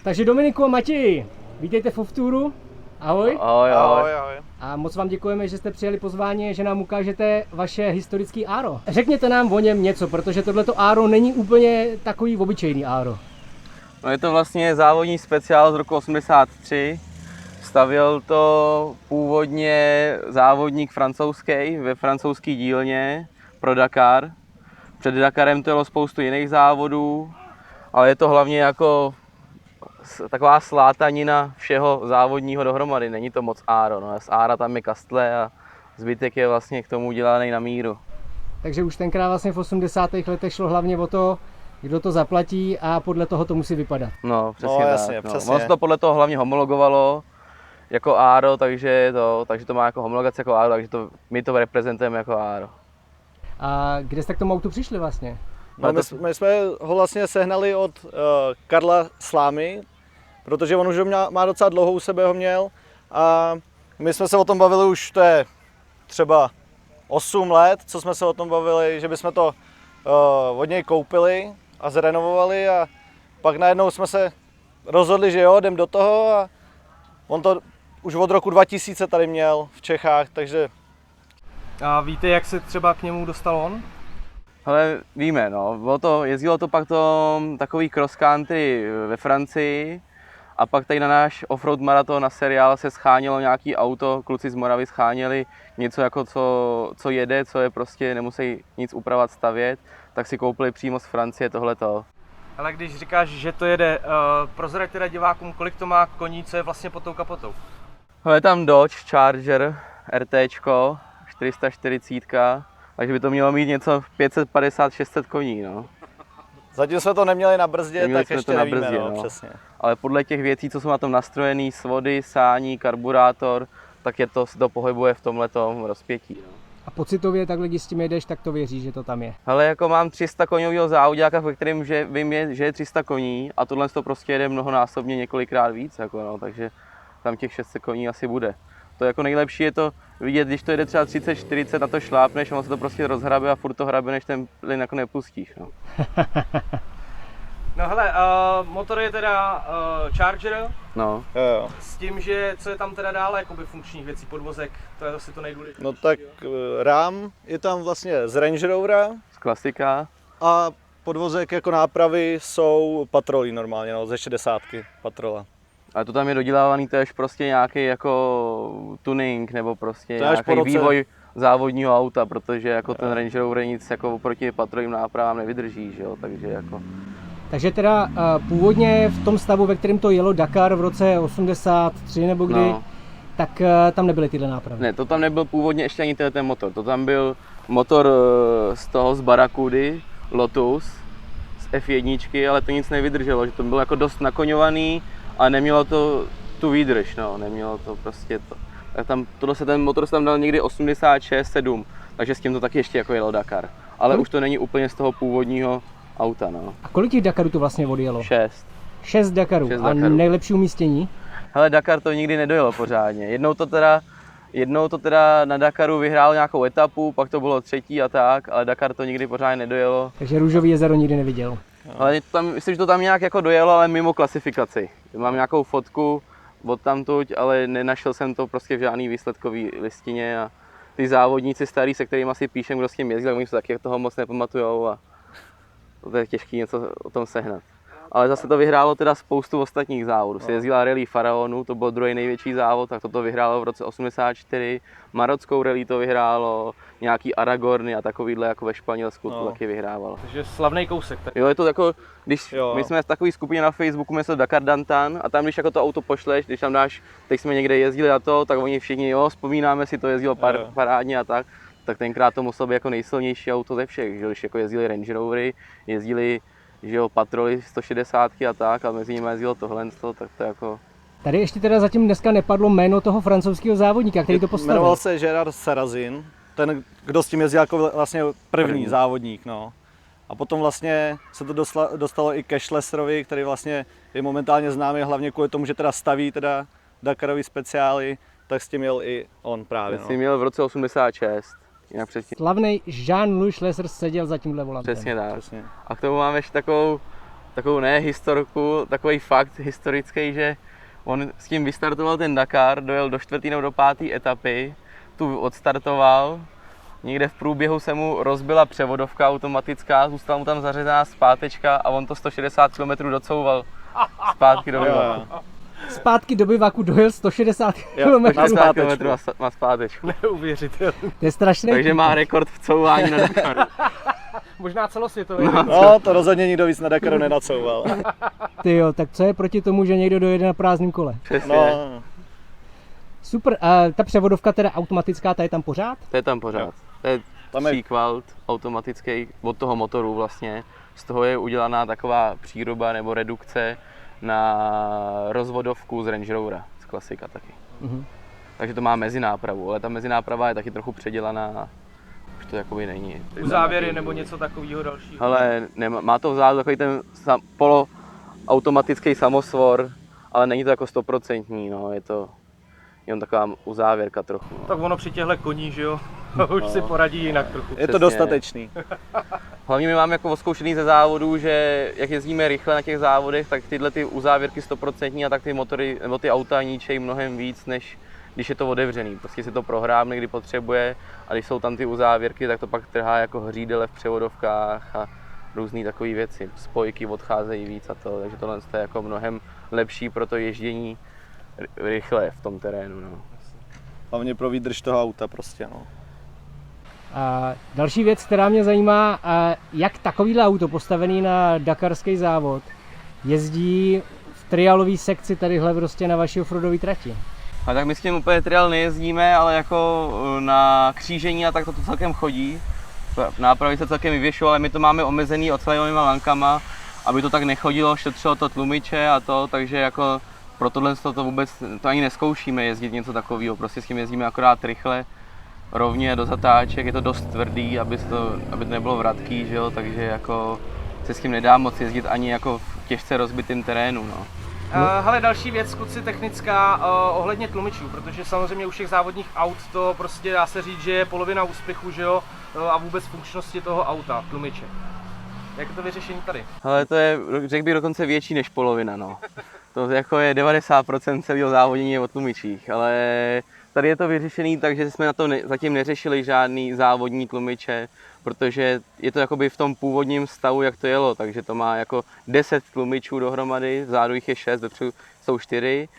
Takže Dominiku a Matěji, vítejte v Off-Touru. Ahoj. Ahoj. Ahoj, ahoj. A moc vám děkujeme, že jste přijali pozvání, že nám ukážete vaše historické áro. Řekněte nám o něm něco, protože tohleto áro není úplně takový obyčejný áro. No je to vlastně závodní speciál z roku 83. Stavěl to původně závodník francouzský ve francouzské dílně pro Dakar. Před Dakarem to jelo spoustu jiných závodů, ale je to hlavně jako taková slátanina všeho závodního dohromady. Není to moc áro. No. Z ára tam je kastle a zbytek je vlastně k tomu udělaný na míru. Takže už tenkrát vlastně v 80. letech šlo hlavně o to, kdo to zaplatí a podle toho to musí vypadat. No, přesně tak. Jasně, přesně. Ono se to podle toho hlavně homologovalo jako áro, takže to má jako homologaci jako áro, takže my to reprezentujeme jako áro. A kde jste k tomu autu přišli vlastně? No, my jsme ho vlastně sehnali od Karla Slámy, protože on už ho má docela dlouho u sebe ho měl a my jsme se o tom bavili už, to je třeba 8 let, co jsme se o tom bavili, že bychom to od něj koupili a zrenovovali a pak najednou jsme se rozhodli, že jo, jdem do toho a on to už od roku 2000 tady měl v Čechách, takže... A víte, jak se třeba k němu dostal on? Ale víme, no, jezdilo to pak takový cross country ve Francii a pak tady na náš offroad maraton na seriál se schánělo nějaký auto, kluci z Moravy scháněli něco jako co jede, co je prostě nemusí nic upravovat, stavět, tak si koupili přímo z Francie tohleto. Ale když říkáš, že to jede, prozrať teda divákům, kolik to má koní, co je vlastně pod tou kapotou? Je tam Dodge Charger RTčko, 440, takže by to mělo mít něco 550-600 koní, no. Zatím jsme to neměli na brzdě, Neměli tak jsme ještě to na nevíme, brzdě, no, no. přesně. Ale podle těch věcí, co jsou na tom nastrojený, svody, sání, karburátor, tak se to pohybuje v tomhletom rozpětí. No. A pocitově takhle, když s tím jedeš, tak to věříš, že to tam je. Hele, jako mám 300 koňového závodáka, ve kterém vím, že je 300 koní a tohle to prostě jede mnohonásobně několikrát víc, jako no, takže tam těch 600 koní asi bude. To jako nejlepší je to vidět, když to jede třeba 30-40, na to šlápneš a on se to prostě rozhrabe a furt to hrabe, než ten plyn jako nepustíš. No. No hele, motor je teda Charger, No. Jo. s tím, že co je tam teda dále jakoby funkčních věcí, podvozek, to je asi to nejdůležitější. No tak rám je tam vlastně z Range Rovera Z klasika. a podvozek jako nápravy jsou patroly normálně, no, ze 60 patrola. Ale to tam je dodělávaný též prostě nějaký jako tuning nebo prostě To je až po nějaký roce. vývoj závodního auta, protože jako ten Range Rover nic jako oproti patrovým nápravám nevydrží, že jo, takže jako... Takže teda původně v tom stavu, ve kterém to jelo Dakar v roce 83 nebo kdy, No. tak tam nebyly tyhle nápravy. Ne, to tam nebyl původně ještě ani ten motor, to tam byl motor z Barracudy, Lotus, z F1, ale to nic nevydrželo, že to bylo jako dost nakoňovaný a nemělo to tu výdrž, no, nemělo to prostě to. Tak tam, ten motor se tam dal někdy 86-7, takže s tím to taky ještě jako jelo Dakar, ale už to není úplně z toho původního auta, no. A kolik těch Dakarů to vlastně odjelo? 6. 6 Dakarů. 6 A Dakarů. nejlepší umístění? Hele, Dakar to nikdy nedojelo pořádně. Jednou to teda na Dakaru vyhrál nějakou etapu, pak to bylo třetí a tak, ale Dakar to nikdy pořádně nedojelo. Takže Růžový jezero nikdy neviděl. Ale myslím, že to tam nějak jako dojelo, ale mimo klasifikaci. Mám nějakou fotku od tamtuť, ale nenašel jsem to prostě v žádný výsledkový listině a ty závodníci starý, se kterými asi píšem, kdo s tím jezdil, oni se taky toho moc nepamatujou a to je těžké něco o tom sehnat. Ale zase to vyhrálo teda spoustu ostatních závodů. Se jezdila Rally Faraonu, to byl druhý největší závod, tak toto vyhrálo v roce 84. Marockou rally to vyhrálo, nějaký Aragorny a takovýhle jako ve Španělsku to taky vyhrávalo. Takže slavný kousek. Tak. Jo, je to jako, když Jo. my jsme v takové skupině na Facebooku, jsme se Dakar Dantan a tam když jako to auto pošleš, když tam dáš, teď jsme někde jezdili na to, tak oni všichni, jo, vzpomínáme si, to jezdilo parádně a tak tenkrát to muselo být jako nejsilnější auto ze všech, že když jako jezdili Range Rovery, jezdili, že jo, patroly 160 a tak a mezi nimi jezdilo tohle, tak to jako... Tady ještě teda zatím dneska nepadlo jméno toho francouzského závodníka, který to postavil. Jmenoval se Gérard Sarrazin, ten, kdo s tím jezdil jako vlastně první závodník, no. A potom vlastně se to dostalo i ke Schlesserovi, který vlastně je momentálně známý hlavně kvůli tomu, že teda staví teda Dakarový speciály, tak s tím jel i on právě. No. Měl v roce 86. Jinak Slavnej Jean-Louis Schlesser seděl za tímhle volantem. Přesně tak. Přesně. A k tomu máme ještě takovou takovou ne historku, takový fakt historický, že on s tím vystartoval ten Dakar, dojel do 4. nebo do 5. etapy, tu odstartoval, někde v průběhu se mu rozbila převodovka automatická, zůstala mu tam zařezaná zpátečka a on to 160 km docouval zpátky do bivaku. Zpátky do bivaku dojel 160 Jo, km. na 160 zpátečku. km má zpátečku. Neuvěřitelné. To je strašný. Takže má rekord v couvání na Dakaru. Možná celosvětový. No, to rozhodně nikdo víc na Dakaru nenacouval. Tyjo, tak co je proti tomu, že někdo dojede na prázdném kole? Přesně. No, Super, a ta převodovka teda automatická, ta je tam pořád? To je tam pořád. To je Tam je- příkvalt automatický od toho motoru vlastně. Z toho je udělaná taková příroba nebo redukce na rozvodovku z Range Rovera, z klasika taky. Mhm. Takže to má mezinápravu, ale ta mezináprava je taky trochu předělaná. Už to jakoby není. Závěry nebo něco takového dalšího. Ale má to vzadu takový ten poloautomatický samosvor, ale není to jako 100%, no, je to jenom taková uzávěrka trochu. No. Tak ono při těchto koní, že jo, už si poradí jinak trochu. je to Přesně. dostatečný. Hlavně my máme jako odzkoušený ze závodů, že jak jezdíme rychle na těch závodech, tak tyhle ty uzávěrky 100% a tak ty motory nebo ty auta ničejí mnohem víc, než když je to otevřený. Prostě si to prohrábne, kdy potřebuje a když jsou tam ty uzávěrky, tak to pak trhá jako hřídele v převodovkách a různé takové věci. Spojky odcházejí víc a to, takže tohle je jako mnohem lepší pro to ježdění rychle v tom terénu. No. Hlavně pro výdrž toho auta prostě, no. A další věc, která mě zajímá, jak takovýhle auto postavený na dakarský závod jezdí v triálové sekci tadyhle prostě na vaší offroadové trati. A tak my s tím úplně trial nejezdíme, ale jako na křížení a tak to celkem chodí. Nápravy se celkem vyvěšují, ale my to máme omezený ocelovými lankama, aby to tak nechodilo, šetřilo to tlumiče a to, takže jako pro tohle to vůbec to ani neskoušíme jezdit něco takového, prostě s tím jezdíme akorát rychle, rovně do zatáček, je to dost tvrdý, aby to nebylo vratký, že jo, takže jako se s tím nedá moc jezdit ani jako v těžce rozbitém terénu, no. Hele, další věc, kluci, technická, ohledně tlumičů, protože samozřejmě u všech závodních aut to prostě dá se říct, že je polovina úspěchu, že jo, a vůbec funkčnosti toho auta, tlumiče. Jak je to vyřešení tady? Ale to je, řekl bych, dokonce větší než polovina, no. To jako je 90% celého závodění je o tlumičích, ale tady je to vyřešený tak, že jsme na to zatím neřešili žádný závodní tlumiče, protože je to jakoby v tom původním stavu, jak to jelo, takže to má jako 10 tlumičů dohromady, vzadu jich je 6, vepředu jsou 4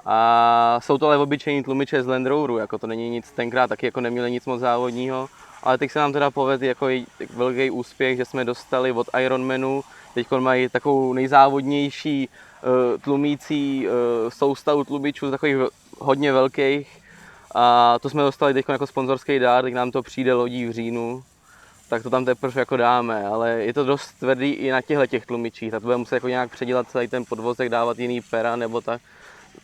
a jsou to ale obyčejní tlumiče z Land Roveru, jako to není nic, tenkrát taky jako neměli nic moc závodního, ale teď se nám teda povedl jako velký úspěch, že jsme dostali od Ironmanu, teď mají takovou nejzávodnější tlumící soustavu tlumičů, takových hodně velkých. A to jsme dostali teď jako sponzorský dár, teď nám to přijde lodí v říjnu, tak to tam teprve jako dáme, ale je to dost tvrdý i na těch tlumičích, tak to budeme muset jako nějak předělat celý ten podvozek, dávat jiný pera nebo tak,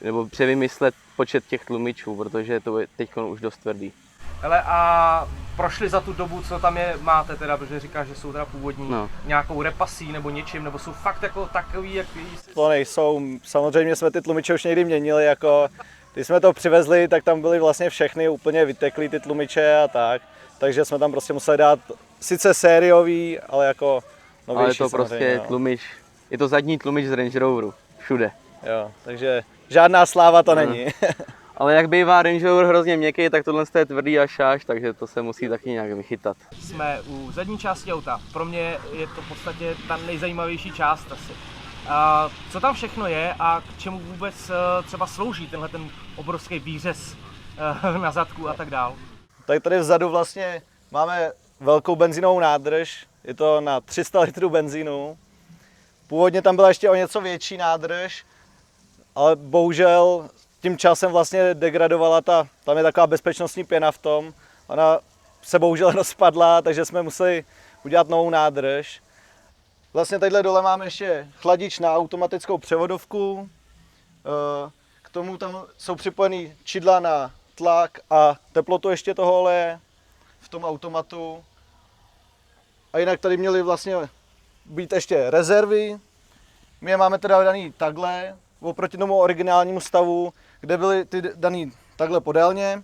nebo převymyslet počet těch tlumičů, protože to je teď už dost tvrdý. Hele, a prošli za tu dobu, co tam je máte teda, protože říkáš, že jsou teda původní, No. nějakou repasí nebo něčím, nebo jsou fakt jako takový, jak To nejsou, samozřejmě jsme ty tlumiče už někdy měnili, jako když jsme to přivezli, tak tam byly vlastně všechny úplně vyteklý ty tlumiče a tak, takže jsme tam prostě museli dát sice sériový, ale jako novější. Ale to prostě no. tlumič, je to zadní tlumič z Range Roveru, všude. Jo, takže žádná sláva to není. Ale jak bývá Range Rover hrozně měkký, tak tohle je tvrdý až až, takže to se musí taky nějak vychytat. jsme u zadní části auta. Pro mě je to v podstatě ta nejzajímavější část asi. Co tam všechno je a k čemu vůbec třeba slouží tenhle ten obrovský výřez na zadku a tak dál? Tak tady vzadu vlastně máme velkou benzínovou nádrž, je to na 300 litrů benzínu. Původně tam byla ještě o něco větší nádrž, ale bohužel tím časem vlastně degradovala tam je taková bezpečnostní pěna v tom. Ona se bohužel rozpadla, takže jsme museli udělat novou nádrž. Vlastně tadyhle dole máme ještě chladič na automatickou převodovku. K tomu tam jsou připojený čidla na tlak a teplotu ještě toho oleje v tom automatu. A jinak tady měly vlastně být ještě rezervy. My je máme teda daný takhle, oproti tomu originálnímu stavu, kde byly ty daný takhle podélně.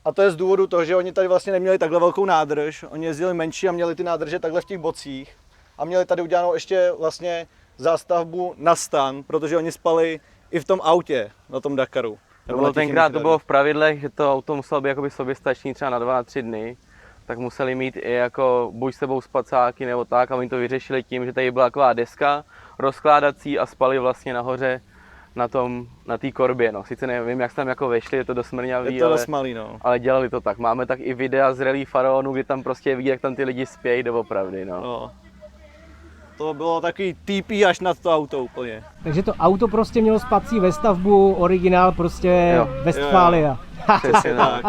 A to je z důvodu toho, že oni tady vlastně neměli takhle velkou nádrž, oni jezdili menší a měli ty nádrže takhle v těch bocích. A měli tady udělanou ještě vlastně zástavbu na stan, protože oni spali i v tom autě na tom Dakaru. To bylo tenkrát to bylo v pravidlech, že to auto muselo být jakoby soběstačný třeba na 2 na 3 dny, tak museli mít i jako buď s sebou spacáky nebo tak, a oni to vyřešili tím, že tady byla taková deska rozkládací a spali vlastně nahoře na té korbě. No. Sice nevím, jak se tam jako vešli, je to dost mrňavý, je to dost malý, no. Ale dělali to tak. Máme tak i videa z rally faraonů, kdy tam prostě vidí, jak tam ty lidi spějí doopravdy. No. No. To bylo takový TP až nad to auto úplně. Takže to auto prostě mělo spací vestavbu, originál prostě Jo. Westfalia. Přesně tak.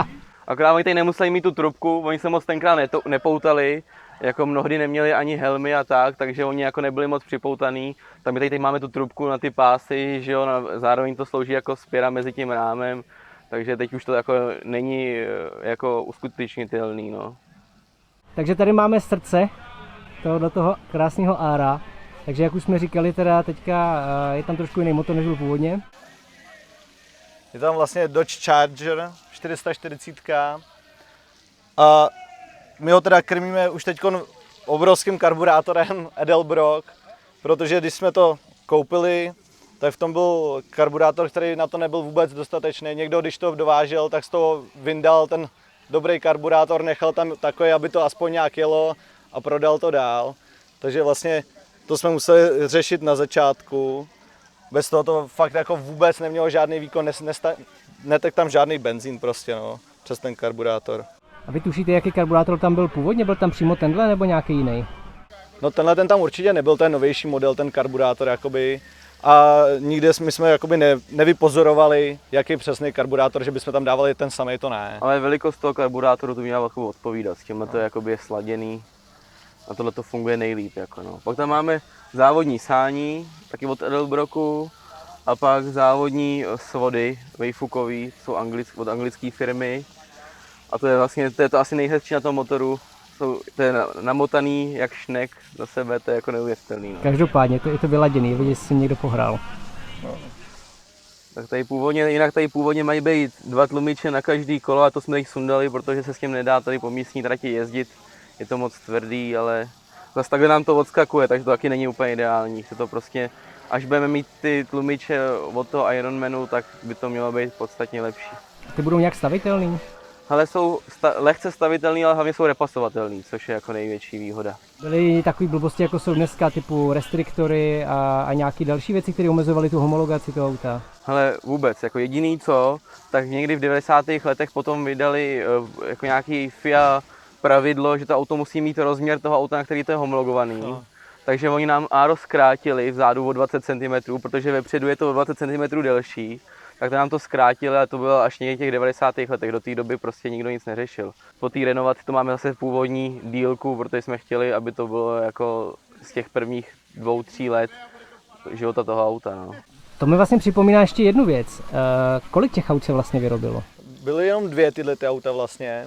Akorát oni tady nemuseli mít tu trubku, oni se moc tenkrát nepoutali, jako mnohdy neměli ani helmy a tak, takže oni jako nebyli moc připoutaný. Tak my tady máme tu trubku na ty pásy, že jo, zároveň to slouží jako spěra mezi tím rámem, takže teď už to jako není jako uskutečnitelný, no. Takže tady máme srdce toho krásného ára. Takže jak už jsme říkali, teda teďka je tam trošku jiný motor, než byl původně. Je tam vlastně Dodge Charger 440 a my ho teda krmíme už teď obrovským karburátorem Edelbrock, protože když jsme to koupili, tak v tom byl karburátor, který na to nebyl vůbec dostatečný. Někdo, když to dovážel, tak z toho vyndal ten dobrý karburátor, nechal tam takový, aby to aspoň nějak jelo a prodal to dál. Takže vlastně to jsme museli řešit na začátku. Bez toho to fakt jako vůbec nemělo žádný výkon, netek tam žádný benzín prostě, no, přes ten karburátor. A vy tušíte, jaký karburátor tam byl původně? Byl tam přímo tenhle nebo nějaký jiný? No tenhle ten tam určitě nebyl, ten novější model, ten karburátor jakoby. A nikde my jsme jakoby nevypozorovali, jaký přesný karburátor, že bychom tam dávali ten samý, to ne. Ale velikost toho karburátoru to měla jako odpovídat, s tímhle to jakoby je sladěný. A tohle to funguje nejlíp. Jako no. Pak tam máme závodní sání, taky od Edelbrocku, a pak závodní svody vejfukový, jsou od anglické firmy. A to je vlastně to asi nejhezčí na tom motoru. To je namotaný jak šnek za sebe, to je jako neuvěřitelný. No. Každopádně je to vyladěný, vidět, že si někdo pohrál. No. Tak jinak tady původně mají být 2 tlumiče na každý kolo, a to jsme jich sundali, protože se s tím nedá tady po místní trati jezdit. Je to moc tvrdý, ale zase takhle nám to odskakuje, takže to taky není úplně ideální. To prostě, až budeme mít ty tlumiče od toho Ironmanu, tak by to mělo být podstatně lepší. Ty budou nějak stavitelný? Ale jsou lehce stavitelný, ale hlavně jsou repasovatelný, což je jako největší výhoda. Byly takové blbosti, jako jsou dneska, typu restriktory a nějaké další věci, které omezovaly tu homologaci toho auta? Hele, vůbec, jako jediný co, tak někdy v 90. letech potom vydali jako nějaký FIA pravidlo, že to auto musí mít rozměr toho auta, na který to je homologovaný. No. Takže oni nám áro zkrátili vzadu o 20 cm, protože vepředu je to o 20 cm delší. Tak to nám to zkrátili, a to bylo až někdy těch 90. letech. Do té doby prostě nikdo nic neřešil. Po té renovaci to máme zase původní dílku, protože jsme chtěli, aby to bylo jako z těch prvních 2-3 let života toho auta. No. To mi vlastně připomíná ještě jednu věc. Kolik těch aut se vlastně vyrobilo? Byly jenom 2 tyhle ty auta vlastně.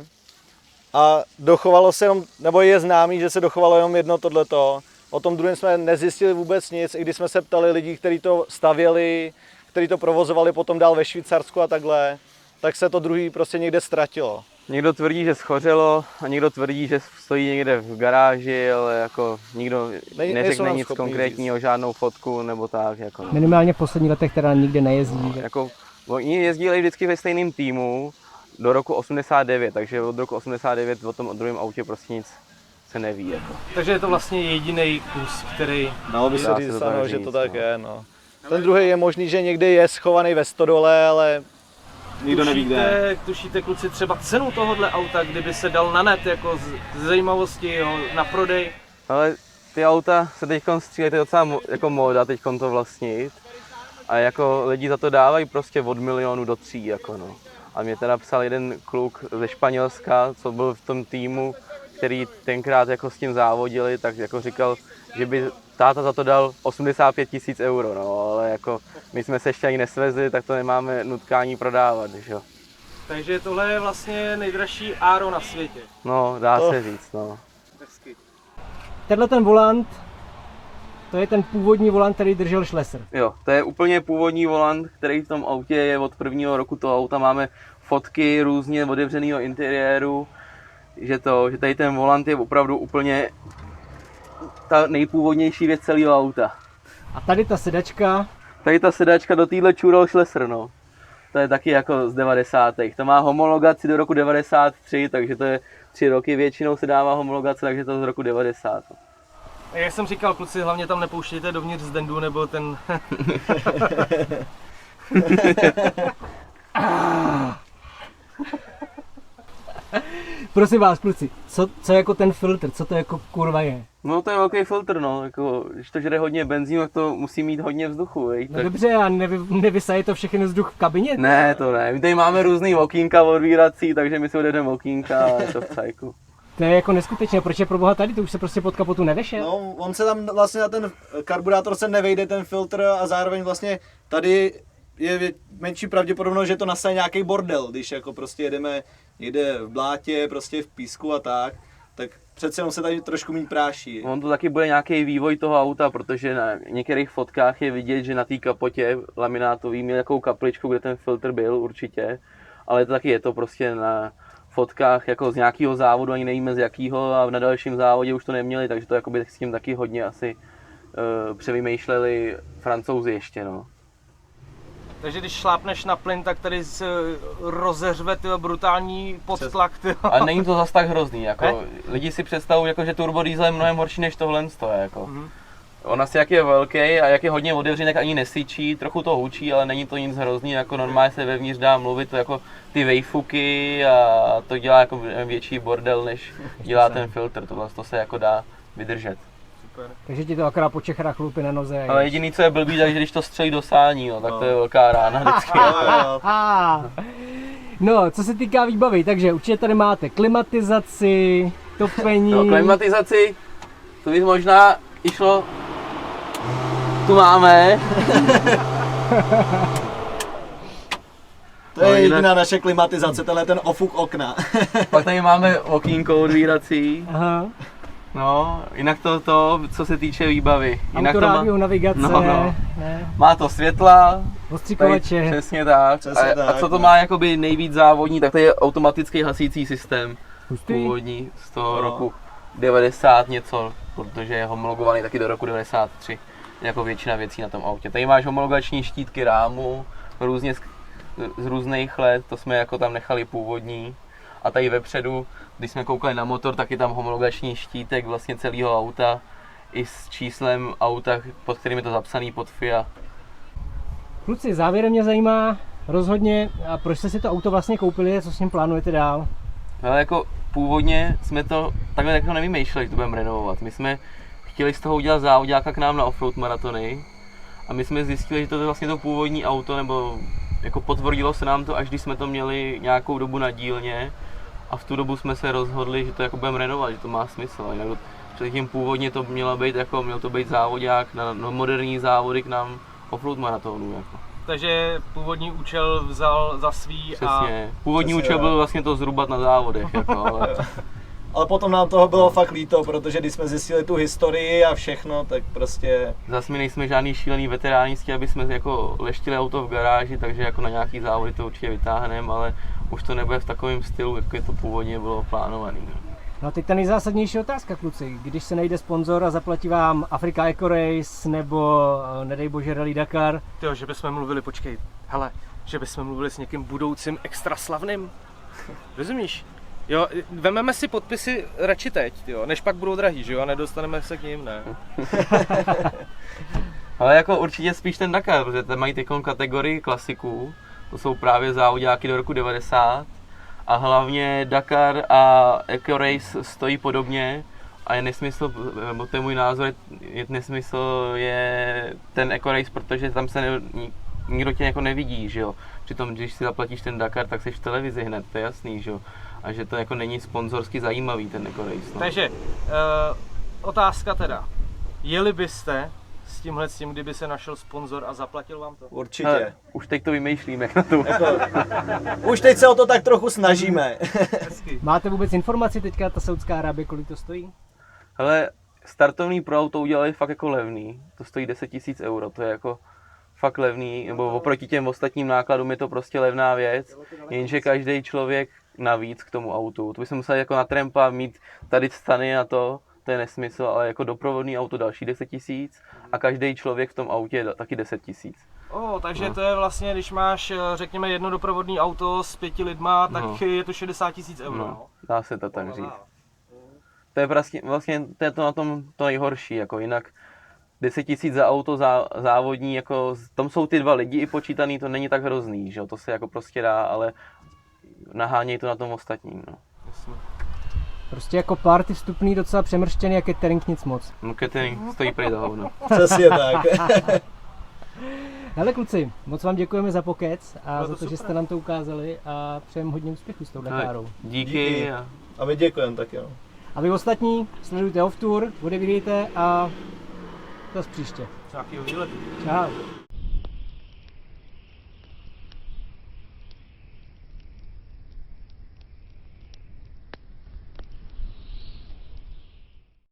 A dochovalo se jenom, nebo je známý, že se dochovalo jenom jedno tohleto. O tom druhém jsme nezjistili vůbec nic, i když jsme se ptali lidí, kteří to stavěli, kteří to provozovali potom dál ve Švýcarsku a takhle, tak se to druhý prostě někde ztratilo. Někdo tvrdí, že schořelo, a někdo tvrdí, že stojí někde v garáži, ale jako nikdo neřekne nic konkrétního, říct. Žádnou fotku nebo tak. Jako no. Minimálně v posledních letech teda nikde nejezdí. No, jako, oni jezdili vždycky ve stejném týmu do roku 89, takže od roku 89 o tom druhém autě prostě nic se neví. Jako. Takže je to vlastně jediný kus, který... Dalo by se říct, ano, že to tak je. No. Ten druhý je možný, že někde je schovaný ve stodole, ale nikdo neví kde. Tušíte kluci třeba cenu tohohle auta, kdyby se dal na net jako z zajímavosti, jo, na prodej? Ale ty auta se teď střílejí, to je docela jako móda teď to vlastnit. A jako lidi za to dávají prostě od 1 milionu do 3 jako no. A mě teda psal jeden kluk ze Španělska, co byl v tom týmu, který tenkrát jako s tím závodili, tak jako říkal, že by táta za to dal 85 000 euro, no, ale jako my jsme se ještě ani nesvezli, tak to nemáme nutkání prodávat, že jo. Takže tohle je vlastně nejdražší áro na světě. No, dá se říct, no. Hezky. Tenhle ten volant, to je ten původní volant, který držel Schlesser. Jo, to je úplně původní volant, který v tom autě je od prvního roku toho auta. Máme fotky různě otevřeného interiéru, že tady ten volant je opravdu úplně ta nejpůvodnější věc celého auta. A tady ta sedačka, Tady ta sedačka do téhle Čurol Schlesser, no. To je taky jako z 90. To má homologaci do roku 93, takže to je 3 roky, většinou se dává homologace, takže to z roku 90. Jak jsem říkal, kluci, hlavně tam nepouštějte dovnitř zdendu, nebo ten... prosím vás kluci, co jako ten filtr, co to jako kurva je? No to je velký filtr, no. Jako, když to žere hodně benzínu, tak to musí mít hodně vzduchu, viď? No Tak... dobře, a nevysaje to všechny vzduch v kabině? Ne, to ne. My tady máme různý okýnka odvírací, takže my si odjedeme okýnka a je to v cajku. To je jako neskutečné, proč je pro boha tady, to už se prostě pod kapotu nevešel? No, on se tam vlastně na ten karburátor se nevejde ten filtr a zároveň vlastně tady je menší pravděpodobnost, že to nastane nějaký bordel, když jako prostě jedeme někde v blátě, prostě v písku a tak přece jenom se tady trošku méně práší. On to taky bude nějaký vývoj toho auta, protože na některých fotkách je vidět, že na té kapotě laminátový měl nějakou kapličku, kde ten filtr byl určitě, ale to taky je to prostě na fotkách jako z nějakého závodu, ani nevíme z jakého, a na dalším závodě už to neměli, takže to jakoby s tím taky hodně asi převymýšleli Francouzi ještě, no. Takže když šlápneš na plyn, tak tady rozeřve brutální podtlak. A není to zas tak hrozný, jako Ne? lidi si představují, jako, že turbodiesel je mnohem horší než tohle. Jako. On asi jak je velký a jak je hodně otevřený, tak ani nesyčí, trochu to hučí, ale není to nic hrozný, jako normálně se vevnitř dá mluvit, to jako ty vejfuky a to dělá jako větší bordel, než dělá ten filtr, tohle to se jako dá vydržet. Takže ti to akorát po čechrách chlupy na noze. Ale jediný, co je blbý, takže když to střelí do sání, no, tak to je velká rána vždycky. No, co se týká výbavy, takže určitě tady máte klimatizaci, topení. No, klimatizaci, to by možná i šlo. Tu máme. To je No, jinak- jediná naše klimatizace, tenhle ten ofuk okna. Pak tady máme okýnko odvírací. Aha. No, jinak to, co se týče výbavy. Jinak to Autorádio, navigace, No. ne, má to světla, ostříkovače. přesně tak. Přesně A tak, co to no. má jakoby nejvíc závodní, tak to je automatický hasící systém. Hustý. Původní z toho No. roku 90 něco, protože je homologovaný taky do roku 93. Jako většina věcí na tom autě. Tady máš homologační štítky rámu, různě z různých let, to jsme jako tam nechali původní. A tady vepředu, když jsme koukali na motor, tak je tam homologační štítek vlastně celého auta i s číslem auta, pod kterým je to zapsaný pod FIA. Kluci, závěrem mě zajímá rozhodně, a proč jste si to auto vlastně koupili a co s ním plánujete dál? Ale jako původně jsme to takhle jako nevymýšleli, že to budeme renovovat. My jsme chtěli z toho udělat závodňáka k nám na offroad maratony a my jsme zjistili, že to je vlastně to původní auto, nebo jako potvrdilo se nám to, až když jsme to měli nějakou dobu na dílně a v tu dobu jsme se rozhodli, že to jako budeme renovovat, že to má smysl. A jinak předtím původně to mělo to být závodňák na moderní závody k nám offroad maratonů. Jako. Takže původní účel vzal za svý a... Přesně. Původní Přesně, účel jo. byl vlastně to zhrubat na závodech, jako, ale Ale potom nám toho bylo fakt líto, protože když jsme zjistili tu historii a všechno, tak prostě... zase my nejsme žádný šílený veteránisti, aby jsme jako leštili auto v garáži, takže jako na nějaký závody to určitě vytáhneme, ale už to nebude v takovém stylu, jako je to původně bylo plánované. No a teď ta nejzásadnější otázka, kluci. Když se najde sponzor a zaplatí vám Africa Eco Race nebo nedej bože Rally Dakar, Tyjo, že bychom mluvili, počkej, hele, že bychom mluvili s někým budoucím extra slavným. Rozumíš? Jo, vememe si podpisy radši teď, jo, než pak budou drahý, že jo, a nedostaneme se k ním, ne. Ale jako určitě spíš ten Dakar, protože tam mají teď kategorii klasiků, to jsou právě závodňáky do roku 90 a hlavně Dakar a Eco Race stojí podobně a je nesmysl, nebo to je můj názor, je nesmysl je ten Eco Race, protože tam se nikdo tě jako nevidí, že jo. Přitom když si zaplatíš ten Dakar, tak jsi v televizi hned, to je jasný, že jo. A že to jako není sponzorsky zajímavý ten Eco Race. No. Takže, otázka teda, jeli byste s tím, kdyby se našel sponzor a zaplatil vám to? Určitě. Hele, už teď to vymýšlím, jak na to. Už teď se o to tak trochu snažíme. Hezky. máte vůbec informaci teďka ta Saudská Arábie, kolik to stojí? Hele, startovní pro auto udělali fakt jako levný, to stojí 10 000 euro, to je jako fakt levný, nebo oproti těm ostatním nákladům je to prostě levná věc, jenže každý člověk navíc k tomu autu, to by se musel jako na trampa mít tady stany a to to je nesmysl, ale jako doprovodný auto další 10 000 a každý člověk v tom autě taky 10 000. Takže to je vlastně, když máš, řekněme, jedno doprovodný auto s 5 lidma, tak je to 60 000 euro. No, dá se to tak říct. To je vlastně to je to na tom to nejhorší, jako jinak 10 000 za auto závodní, jako tam jsou ty 2 lidi i počítaný, to není tak hrozný, že jo, to se jako prostě dá, ale naháněj to na tom ostatním, no. Prostě jako party vstupný docela přemrštěný a catering nic moc. No catering stojí prý za hovno. Přesně tak. Hele kluci, moc vám děkujeme za pokec a Bylo za to to, že super. jste nám to ukázali a přejeme hodně úspěchů s tou Dakarou. Díky. A my děkujeme taky, no. A vy ostatní sledujte Off Tour, odebírejte a zase příště. Nějakýho výletu. Čau.